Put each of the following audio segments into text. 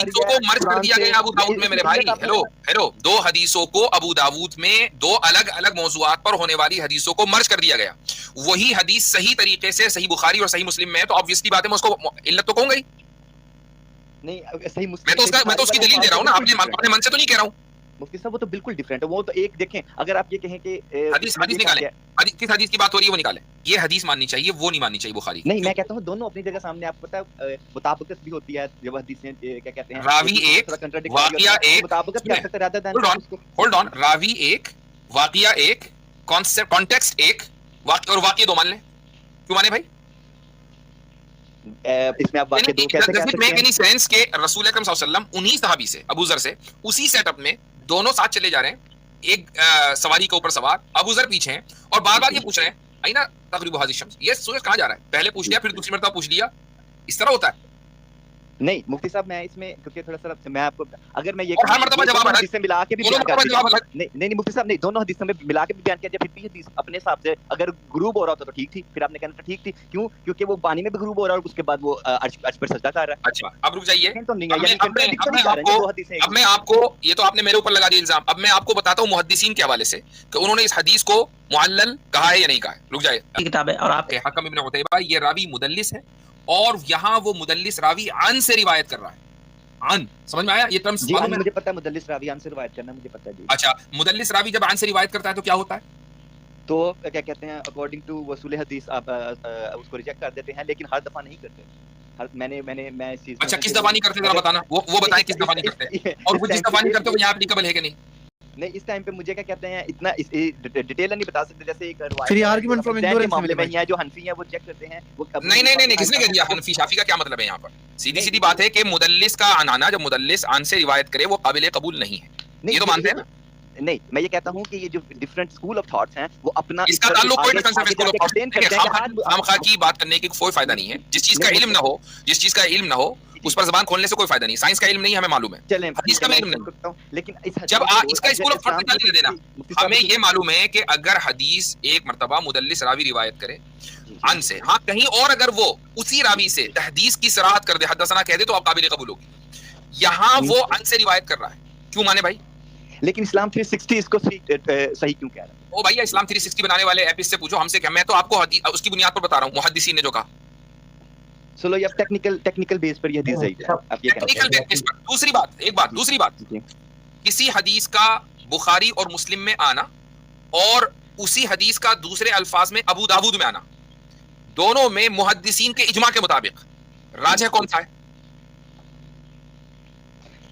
हदीसों को मर्ज कर दिया गया अबू दाऊद में मेरे भाई। हेलो, दो हदीसों को अबू दाऊद में दो अलग अलग मौजूआत पर होने वाली हदीसों को मर्ज कर दिया गया। वही हदीस सही तरीके से सही बुखारी और सही मुस्लिम में है, तो ऑब्वियसली बात है मैं उसको इल्लत तो कहूंगा ही नहीं। सही मैं तो उसकी दलील दे रहा हूँ ना, अपने मन से तो नहीं कह रहा हूँ। मुफ्ती साहब वो तो बिल्कुल डिफरेंट है। वो तो एक देखें, अगर आप ये कहें कि हदीस निकालें, किस हदीस की बात हो रही है वो निकालें। ये हदीस माननी चाहिए, वो नहीं माननी चाहिए बुखारी। नहीं, मैं कहता हूँ दोनों अपनी जगह सामने। आपको पता है मुताबिकत भी होती है जब हदीसें क्या कहते हैं, रावी एक वाकया एक, मुताबिकत कर सकते रहता है। होल्ड ऑन, रावी एक वाकया एक, कॉन्सेप्ट कॉन्टेक्स्ट एक, और वाकया दो मान लें। क्यों माने भाई? इसमें आप वाकया दो कैसे कह सकते हैं? मेक एनी सेंस के रसूल अकरम सल्लल्लाहु अलैहि वसल्लम उन्हीं सहाबी से, अबू जर से, उसी सेटअप में दोनों साथ चले जा रहे हैं, एक सवारी के ऊपर सवार, अबू जर पीछे हैं, और बार बार ये पूछ रहे हैं आईना तगरीब हाजिर शम्स, ये सूरज कहाँ जा रहा है? पहले पूछ लिया, फिर दूसरी मरतबा पूछ लिया। इस तरह होता है? नहीं मुफ्ती साहब, मैं इसमें क्योंकि थोड़ा सा मैं आपको, अगर मैं ये हर मरतबा जवाब अलग, हदीस से मिला के भी बयान कर दिया, नहीं मुफ्ती साहब नहीं, दोनों हदीसों में मिला के भी बयान किया, फिर भी हदीस अपने हिसाब से अगर ग्रुप हो रहा होता तो ठीक थी, फिर आपने कहना था ठीक थी। क्यों? क्योंकि वो पानी में भी ग्रुप हो रहा है और उसके बाद वो अर्श पर सजदा कर रहा है। अच्छा, अब रुक जाइए, अब मैं आपको, ये तो आपने मेरे ऊपर लगा दिया इल्जाम, अब मैं आपको बताता हूँ मुहद्दिसीन के हवाले से कि उन्होंने इस हदीस को मुअल्लल कहा है या नहीं कहा है। रुक जाइए, किताब है और आपके हकम इब्न उतैबा, ये रावी मुदल्लिस है, और यहाँ वो मुदल्लिस रावी अन से रिवायत कर रहा है। अन, समझ में आया ये टर्म्स? मुझे पता है मुदल्लिस रावी अन से रिवायत करना, मुझे पता है जी। अच्छा, मुदल्लिस रावी जब अन से रिवायत करता है तो क्या होता है? तो क्या कहते हैं, अकॉर्डिंग टू वसूल हदीस आप उसको रिजेक्ट कर देते हैं, लेकिन हर दफा नहीं करते। मैं इस चीज, अच्छा, किस दफा नहीं करते जरा बताना, वो बताएं किस दफा नहीं करते, और वो जिस दफा नहीं करते वो यहाँ एप्लीकेबल है कि नहीं? नहीं, इस टाइम पे मुझे क्या कहते हैं इतना डिटेल नहीं बता सकते। जैसे एक फिर आर्गुमेंट फ्रॉम इंदौर मामले में यहाँ जो हनफी है वो चेक करते हैं वो नहीं, किसने कह दिया हनफी शाफी का क्या मतलब है यहाँ पर? सीधी बात है कि मुदल्लिस का अनाना, जब मुदल्लिस अन से रिवायत करे वो काबिल कबूल नहीं है, ये तो मानते हैं ना? नहीं, मैं ये कहता हूँ कि ये जो डिफरेंट स्कूल ऑफ थॉट्स हैं वो अपना, इसका ताल्लुक कोई डिफरेंट स्कूल ऑफ थॉट नहीं है। खामखा की बात करने की कोई फायदा नहीं है। जिस चीज का इल्म ना हो उस पर जबान खोलने से कोई फायदा नहीं। साइंस का इल्म नहीं, हमें मालूम है, हदीस का इल्म नहीं, लेकिन जब इसका स्कूल ऑफ थॉट नहीं देना। हमें ये मालूम है कि अगर हदीस एक मर्तबा मुदल्लिस रावी रिवायत करे अन से, हाँ कहीं और अगर वो उसी रावी से तहदीस की सराहत कर दे, हदसना कह दे, तो आप काबिल कबूल होगी। यहाँ वो अन से रिवायत कर रहा है, क्यों माने भाई? लेकिन इस्लाम 360 इसको सही क्यों कह रहा है? ओ भैया, इस्लाम 360 बनाने वाले एपिस से पूछो, हमसे क्या। मैं तो आपको उसकी बुनियाद पर बता रहा हूँ, मुहद्दिसीन ने जो कहा। चलो ये टेक्निकल बेस पर ये हदीस सही है, आप ये टेक्निकल बेस पर। दूसरी बात, किसी हदीस का बुखारी और मुस्लिम में आना और उसी हदीस का दूसरे अल्फाज में अबू दाऊद में आना, दोनों में मुहद्दिसीन के इजमा के मुताबिक राजह कौन सा है?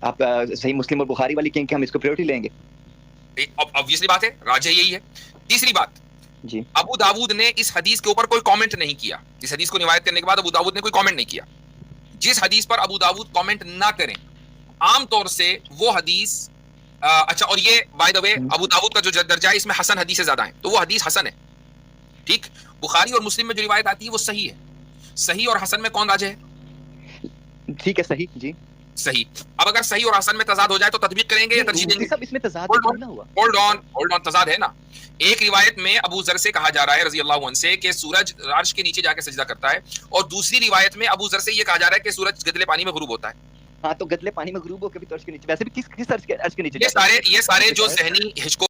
आप सही मुस्लिम और बुखारी वाली कहेंगे हम इसको प्रायोरिटी लेंगे, ऑब्वियसली बात है, राजह यही है। तीसरी बात जी, अबू दाऊद ने इस हदीस के ऊपर कोई कमेंट नहीं किया। इस हदीस को रिवायत करने के बाद अबू दाऊद ने कोई कमेंट नहीं किया। जिस हदीस पर अबू दाऊद कमेंट ना करें, आम तौर से वो हदीस अच्छा, और ये by the way Abu Dawood का जो दर्जा है इसमें हसन हदीस से ज्यादा है, तो वो हदीस हसन है। ठीक, बुखारी और मुस्लिम में जो रिवायत आती है वो सही है। सही और हसन में कौन राज है? ठीक है, सही जी, सही। अब अगर सही और हसन में तजाद हो जाए तो तदबीक करेंगे या तरजीह देंगे? सब इसमें तजाद ना हुआ। होल्ड ऑन, तजाद है ना। एक रिवायत में अबू जर से कहा जा रहा है रजी अल्लाह अन्हु से कि सूरज अर्श के नीचे जाके सजदा करता है, और दूसरी रिवायत में अबू जर से ये कहा जा रहा है कि सूरज गदले पानी में गुरूब होता है। हाँ, तो गदले पानी में गुरूब होकर भी तो अर्श के नीचे, वैसे भी किस अर्श के नीचे? ये सारे जो ज़हनी हिचको